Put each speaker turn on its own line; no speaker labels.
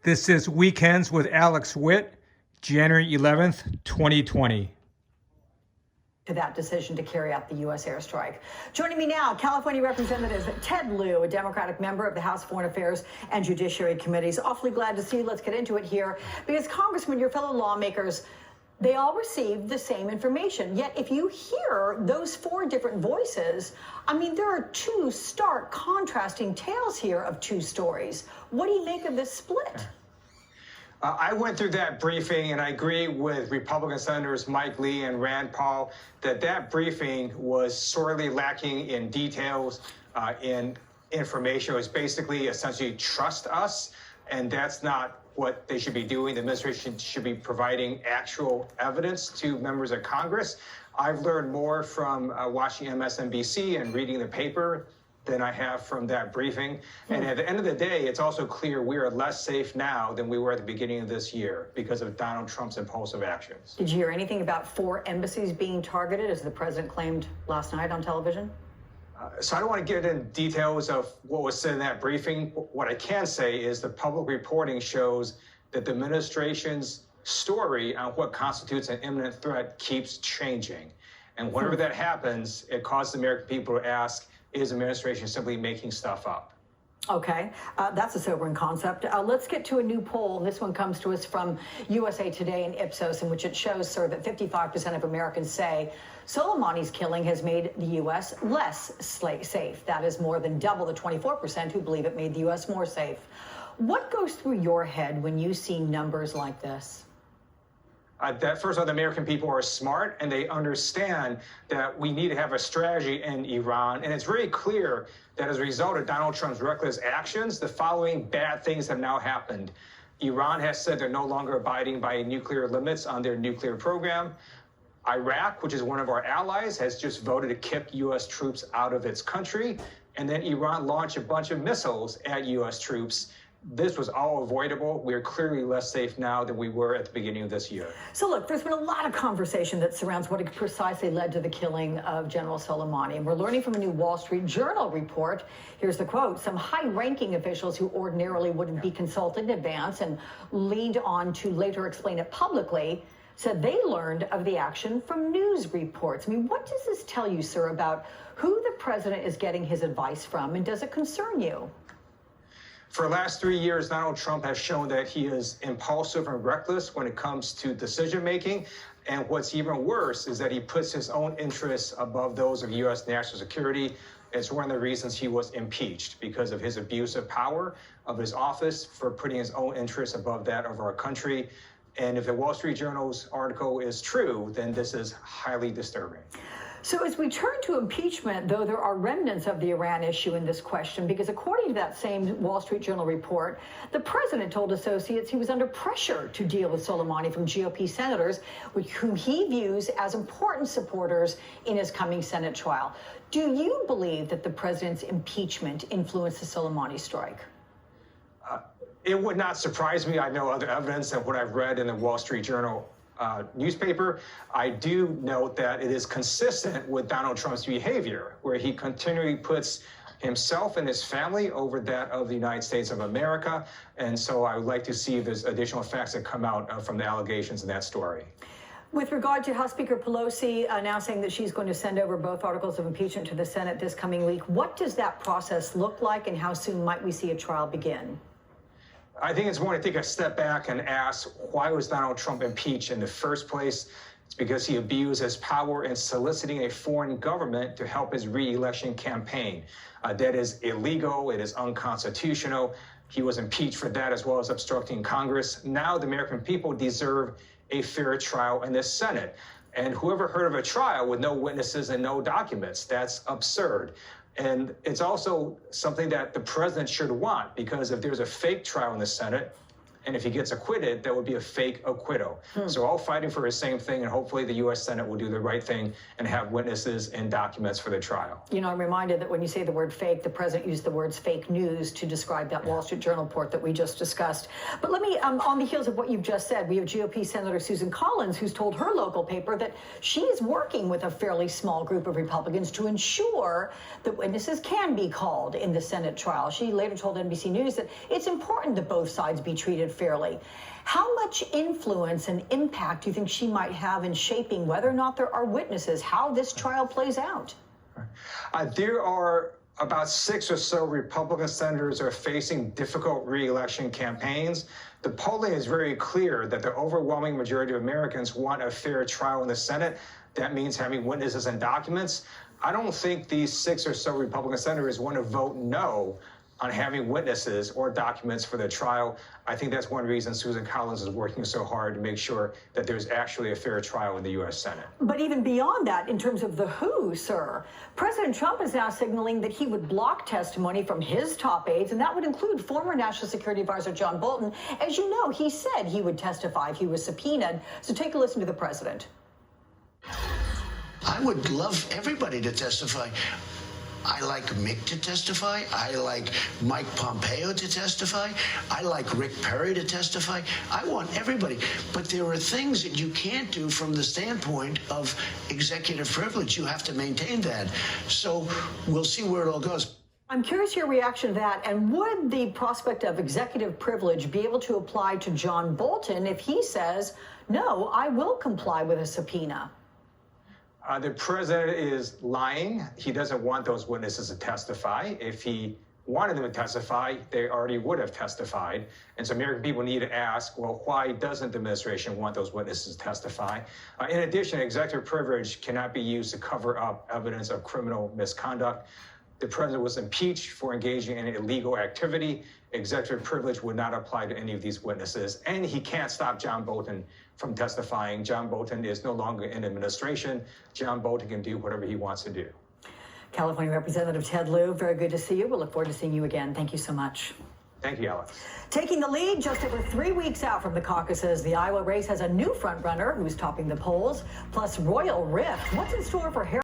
This is Weekends with Alex Witt, January 11th, 2020.
To that decision to carry out the U.S. airstrike. Joining me now, California Representative Ted Lieu, a Democratic member of the House Foreign Affairs and Judiciary Committees. Awfully glad to see you. Let's get into it here. Because, Congressman, your fellow lawmakers, they all received the same information. Yet, if you hear those four different voices, I mean, there are two stark, contrasting tales here of two stories. What do you make of this split?
I went through that briefing, and I agree with Republican Senators Mike Lee and Rand Paul that briefing was sorely lacking in details, in information. It was basically essentially trust us, and that's not what they should be doing. The administration should be providing actual evidence to members of Congress. I've learned more from watching MSNBC and reading the paper than I have from that briefing. And at the end of the day, it's also clear we are less safe now than we were at the beginning of this year because of Donald Trump's impulsive actions.
Did you hear anything about 4 embassies being targeted, as the president claimed last night on television?
So I don't want to get into details of what was said in that briefing. What I can say is the public reporting shows that the administration's story on what constitutes an imminent threat keeps changing. And whenever that happens, it causes the American people to ask, is the administration simply making stuff up?
Okay, that's a sobering concept. Let's get to a new poll. This one comes to us from USA Today and Ipsos, in which it shows, sir, that 55% of Americans say Soleimani's killing has made the U.S. less safe. That is more than double the 24% who believe it made the U.S. more safe. What goes through your head when you see numbers like this?
That first of all, the American people are smart, and they understand that we need to have a strategy in Iran. And it's very clear that as a result of Donald Trump's reckless actions, the following bad things have now happened. Iran has said they're no longer abiding by nuclear limits on their nuclear program. Iraq, which is one of our allies, has just voted to kick U.S. troops out of its country. And then Iran launched a bunch of missiles at U.S. troops. This was all avoidable. We are clearly less safe now than we were at the beginning of this year.
So look, there's been a lot of conversation that surrounds what precisely led to the killing of General Soleimani. And we're learning from a new Wall Street Journal report. Here's the quote. Some high-ranking officials who ordinarily wouldn't be consulted in advance and leaned on to later explain it publicly said they learned of the action from news reports. I mean, what does this tell you, sir, about who the president is getting his advice from, and does it concern you?
For the last 3 years, Donald Trump has shown that he is impulsive and reckless when it comes to decision-making. And what's even worse is that he puts his own interests above those of U.S. national security. It's one of the reasons he was impeached, because of his abuse of power of his office for putting his own interests above that of our country. And if the Wall Street Journal's article is true, then this is highly disturbing.
So as we turn to impeachment, though, there are remnants of the Iran issue in this question, because according to that same Wall Street Journal report, the president told associates he was under pressure to deal with Soleimani from GOP senators, whom he views as important supporters in his coming Senate trial. Do you believe that the president's impeachment influenced the Soleimani strike?
It would not surprise me. I know other evidence than what I've read in the Wall Street Journal newspaper. I do note that it is consistent with Donald Trump's behavior, where he continually puts himself and his family over that of the United States of America. And so I would like to see if there's additional facts that come out from the allegations in that story.
With regard to House Speaker Pelosi now saying that she's going to send over both articles of impeachment to the Senate this coming week, what does that process look like, and how soon might we see a trial begin?
I think it's important to take a step back and ask, why was Donald Trump impeached in the first place? It's because he abused his power in soliciting a foreign government to help his re-election campaign. That is illegal. It is unconstitutional. He was impeached for that, as well as obstructing Congress. Now the American people deserve a fair trial in the Senate. And whoever heard of a trial with no witnesses and no documents? That's absurd. And it's also something that the president should want, because if there's a fake trial in the Senate, and if he gets acquitted, that would be a fake acquittal. So all fighting for the same thing, and hopefully the U.S. Senate will do the right thing and have witnesses and documents for the trial.
You know, I'm reminded that when you say the word fake, the president used the words fake news to describe that Wall Street Journal report that we just discussed. But let me, on the heels of what you've just said, we have GOP Senator Susan Collins, who's told her local paper that she is working with a fairly small group of Republicans to ensure that witnesses can be called in the Senate trial. She later told NBC News that it's important that both sides be treated adjudicated fairly. How much influence and impact do you think she might have in shaping whether or not there are witnesses, how this trial plays out?
There are about 6 or so Republican senators are facing difficult re-election campaigns. The polling is very clear that the overwhelming majority of Americans want a fair trial in the Senate. That means having witnesses and documents. I don't think these 6 or so Republican senators want to vote no on having witnesses or documents for the trial. I think that's one reason Susan Collins is working so hard to make sure that there's actually a fair trial in the U.S. Senate.
But even beyond that, in terms of the who, sir, President Trump is now signaling that he would block testimony from his top aides, and that would include former National Security Advisor John Bolton. As you know, he said he would testify if he was subpoenaed. So take a listen to the president.
I would love everybody to testify. I like Mick to testify. I like Mike Pompeo to testify. I like Rick Perry to testify. I want everybody. But there are things that you can't do from the standpoint of executive privilege. You have to maintain that. So we'll see where it all goes.
I'm curious your reaction to that. And would the prospect of executive privilege be able to apply to John Bolton if he says, no, I will comply with a subpoena?
The president is lying. He doesn't want those witnesses to testify. If he wanted them to testify, they already would have testified. And so American people need to ask, well, why doesn't the administration want those witnesses to testify? In addition, executive privilege cannot be used to cover up evidence of criminal misconduct. The president was impeached for engaging in illegal activity. Executive privilege would not apply to any of these witnesses. And he can't stop John Bolton from testifying. John Bolton is no longer in administration. John Bolton can do whatever he wants to do.
California Representative Ted Lieu, very good to see you. We'll look forward to seeing you again. Thank you so much.
Thank you, Alex.
Taking the lead just over 3 weeks out from the caucuses, the Iowa race has a new frontrunner who's topping the polls, plus royal rift. What's in store for Harry?